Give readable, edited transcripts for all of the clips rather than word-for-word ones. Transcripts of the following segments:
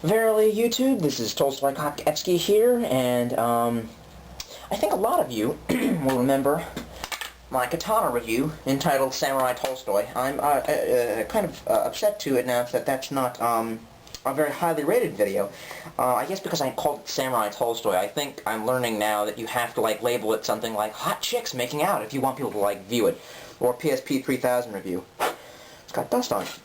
Verily, YouTube, this is Tolstoy Koketsky here, and I think a lot of you will remember my katana review entitled Samurai Tolstoy. I'm kind of upset to announce that that's not a very highly rated video. I guess because I called it Samurai Tolstoy. I think I'm learning now that you have to label it something like Hot Chicks Making Out if you want people to view it, or PSP 3000 review. It's got dust on it.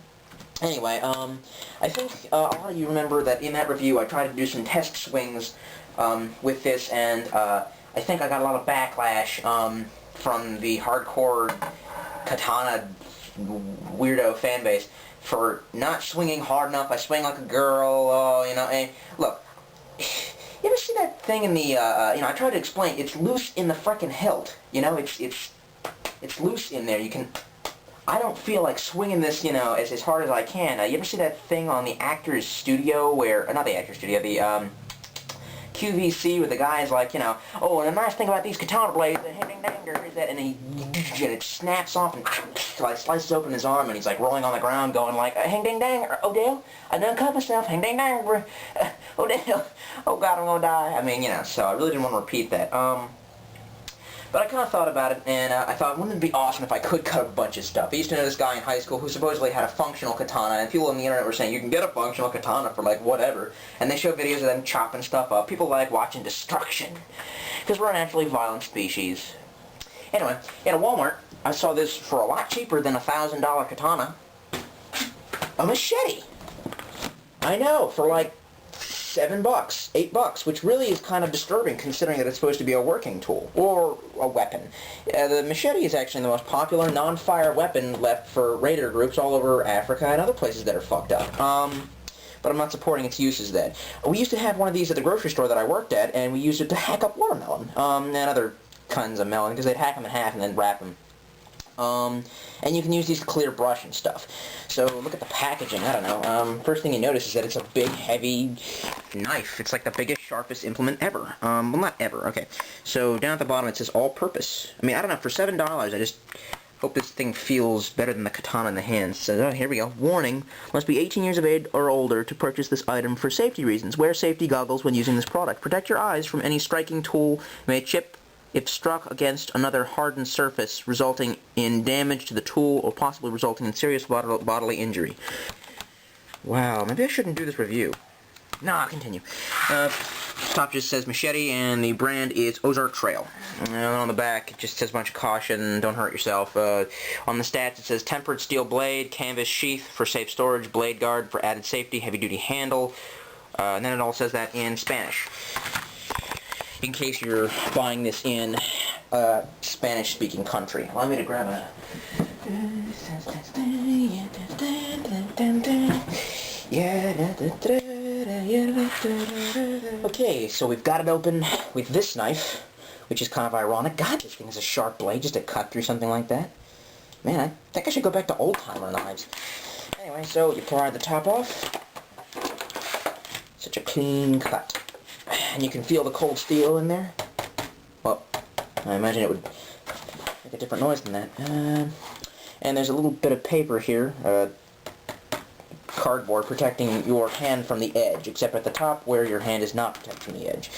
Anyway, I think a lot of you remember that in that review I tried to do some test swings with this, and I think I got a lot of backlash from the hardcore katana weirdo fanbase for not swinging hard enough. I swing like a girl, you know. And look, you ever see that thing in the, you know, I tried to explain. It's loose in the frickin' hilt, you know. It's loose in there. You can. I don't feel like swinging this, you know, as hard as I can. You ever see that thing on the Actors Studio where, not the Actors Studio, the QVC, where the guy's like, you know, oh, and the nice thing about these katana blades, is that, and it snaps off and slices open his arm, and he's rolling on the ground, going hang ding dang, Odell, I done cut myself, hang ding dang, Odell, oh God, I'm gonna die. I mean, you know, so I really didn't want to repeat that. But I kind of thought about it, and I thought, wouldn't it be awesome if I could cut a bunch of stuff? I used to know this guy in high school who supposedly had a functional katana, and people on the internet were saying, you can get a functional katana for, whatever. And they show videos of them chopping stuff up. People like watching destruction, because we're a naturally violent species. Anyway, at a Walmart, I saw this for a lot cheaper than a $1,000 katana. A machete! I know, for $7, $8, which really is kind of disturbing considering that it's supposed to be a working tool, or a weapon. The machete is actually the most popular non-fire weapon left for raider groups all over Africa and other places that are fucked up. But I'm not supporting its uses then. We used to have one of these at the grocery store that I worked at, and we used it to hack up watermelon, and other kinds of melon, because they'd hack them in half and then wrap them. And you can use these to clear brush and stuff. So look at the packaging, I don't know. First thing you notice is that it's a big, heavy knife. It's like the biggest, sharpest implement ever. Well, not ever, okay. So down at the bottom it says all-purpose. I mean, I don't know, for $7, I just hope this thing feels better than the katana in the hand. So, oh, here we go. Warning, must be 18 years of age or older to purchase this item for safety reasons. Wear safety goggles when using this product. Protect your eyes from any striking tool may chip if struck against another hardened surface, resulting in damage to the tool or possibly resulting in serious bodily injury. Wow, maybe I shouldn't do this review. No, I'll continue. Top just says Machete, and the brand is Ozark Trail. And on the back, it just says a bunch of caution, don't hurt yourself. On the stats, it says tempered steel blade, canvas sheath for safe storage, blade guard for added safety, heavy-duty handle, and then it all says that in Spanish, in case you're buying this in a Spanish-speaking country. Allow me to grab a... Okay, so we've got it open with this knife, which is kind of ironic. God, this thing has a sharp blade just to cut through something like that. Man, I think I should go back to old-timer knives. Anyway, so you pry the top off. Such a clean cut. And you can feel the cold steel in there. Well, I imagine it would make a different noise than that. And there's a little bit of paper here, cardboard protecting your hand from the edge, except at the top where your hand is not protected from the edge.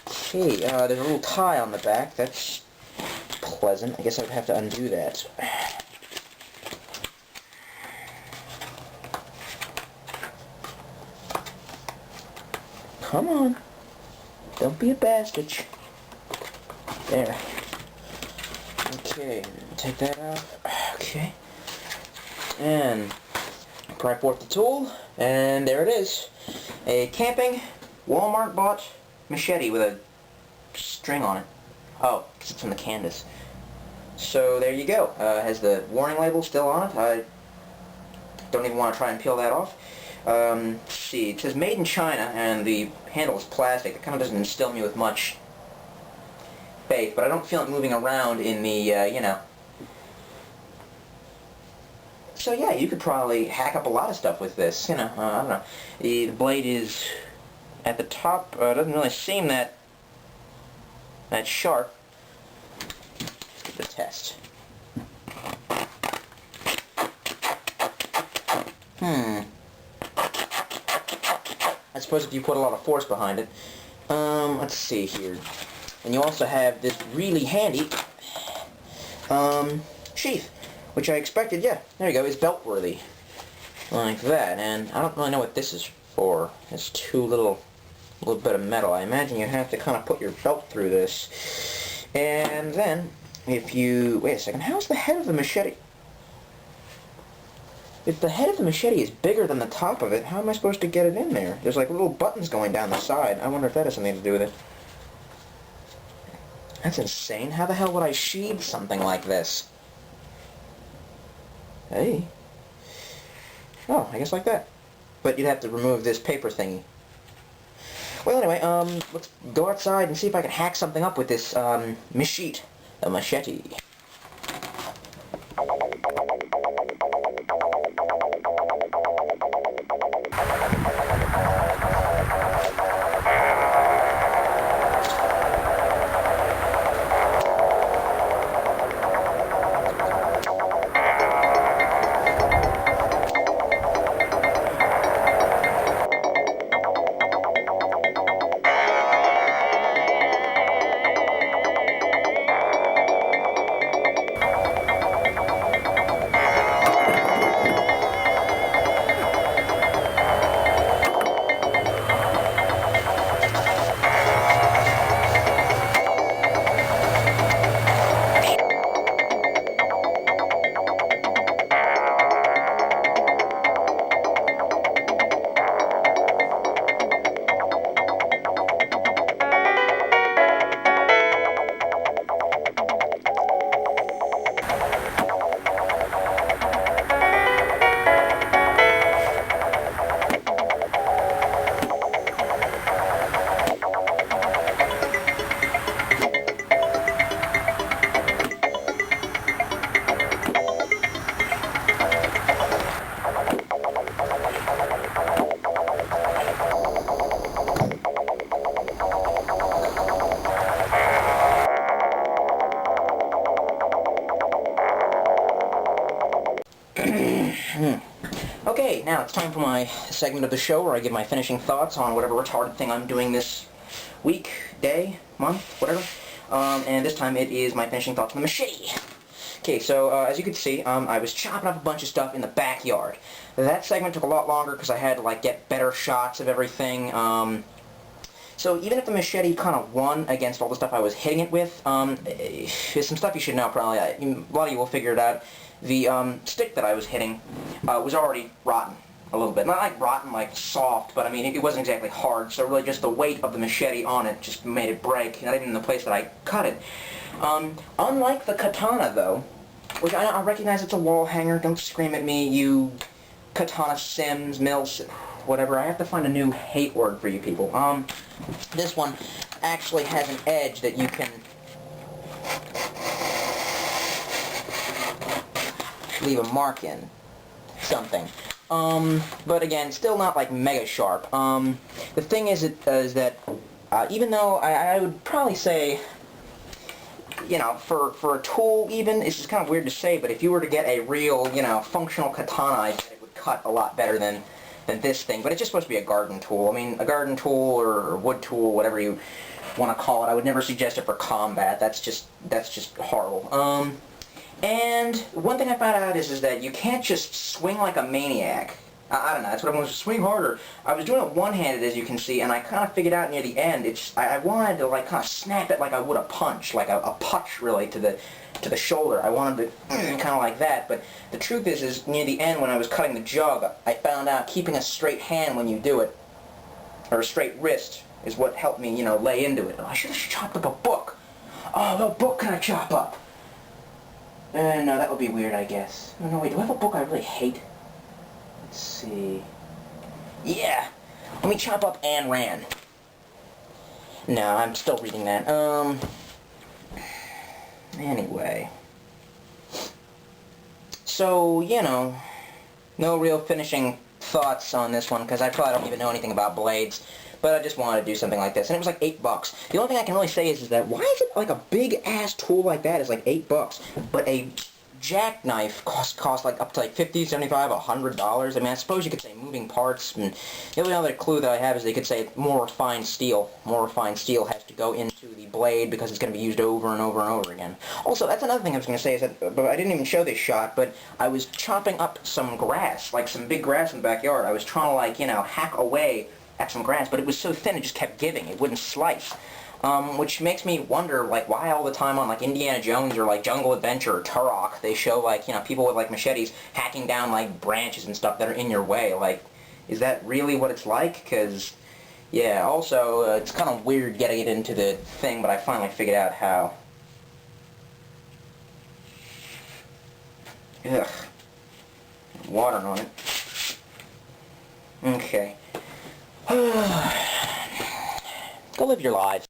Okay, there's a little tie on the back. That's pleasant. I guess I would have to undo that. Come on. Don't be a bastard. There. Okay, take that out. Okay. And pry forth the tool, and there it is. A camping, Walmart bought machete with a string on it. Oh, because it's from the canvas. So there you go. Has the warning label still on it. I don't even want to try and peel that off. Let's see, it says made in China, and the handle is plastic. It kind of doesn't instill me with much faith, but I don't feel it moving around in the, you know. So yeah, you could probably hack up a lot of stuff with this, you know, I don't know. The blade is at the top, doesn't really seem that sharp. Let's get the test. suppose if you put a lot of force behind it. Let's see here. And you also have this really handy sheath, which I expected, yeah, there you go, is belt-worthy. Like that, and I don't really know what this is for. It's two little bit of metal. I imagine you have to kind of put your belt through this. And then, if you... Wait a second, how's the head of the machete? If the head of the machete is bigger than the top of it, how am I supposed to get it in there? There's like little buttons going down the side. I wonder if that has something to do with it. That's insane. How the hell would I sheathe something like this? Hey. Oh, I guess like that. But you'd have to remove this paper thingy. Well, anyway, let's go outside and see if I can hack something up with this, machete. The machete. Okay, now it's time for my segment of the show where I give my finishing thoughts on whatever retarded thing I'm doing this week, day, month, whatever. And this time it is my finishing thoughts on the machete. Okay, so as you can see, I was chopping up a bunch of stuff in the backyard. That segment took a lot longer because I had to like get better shots of everything. So even if the machete kind of won against all the stuff I was hitting it with, there's some stuff you should know probably. A lot of you will figure it out. The stick that I was hitting was already rotten a little bit. Not like rotten, like soft, but I mean it wasn't exactly hard, so really just the weight of the machete on it just made it break, not even in the place that I cut it. Unlike the katana though, which I recognize it's a wall hanger, don't scream at me, you katana sims, mills, whatever, I have to find a new hate word for you people. This one actually has an edge that you can leave a mark in something. But again, still not like mega sharp. The thing is that even though I would probably say, you know, for a tool even, it's just kind of weird to say, but if you were to get a real, you know, functional katana, I bet it would cut a lot better than this thing. But it's just supposed to be a garden tool. I mean, a garden tool or wood tool, whatever you want to call it, I would never suggest it for combat. That's just horrible. And one thing I found out is that you can't just swing like a maniac. I don't know, that's what I want to swing harder. I was doing it one-handed, as you can see, and I kind of figured out near the end, I wanted to like kind of snap it like I would a punch, like a punch really to the shoulder. I wanted to kind of like that, but the truth is near the end when I was cutting the jug, I found out keeping a straight hand when you do it, or a straight wrist, is what helped me, you know, lay into it. Oh, I should have chopped up a book. Oh, what book can I chop up? No, that would be weird, I guess. Oh, no, wait, do I have a book I really hate? Let's see. Yeah! Let me chop up Ayn Rand. No, I'm still reading that. Anyway. So, you know, no real finishing thoughts on this one, because I probably don't even know anything about blades. But I just wanted to do something like this, and it was like $8. The only thing I can really say is that why is it like a big-ass tool like that is like $8, but a jackknife cost like up to like $50, $75, $100. I mean, I suppose you could say moving parts, and the only other clue that I have is they could say more refined steel. More refined steel has to go into the blade because it's going to be used over and over and over again. Also, that's another thing I was going to say is that, but I didn't even show this shot, but I was chopping up some grass, like some big grass in the backyard. I was trying to, like, you know, hack away at some grass, but it was so thin it just kept giving. It wouldn't slice. Which makes me wonder, like, why all the time on, like, Indiana Jones or, like, Jungle Adventure or Turok, they show, like, you know, people with, like, machetes hacking down, like, branches and stuff that are in your way. Like, is that really what it's like? Because, yeah, also, it's kind of weird getting it into the thing, but I finally figured out how. Ugh. Water on it. Okay. Go live your lives.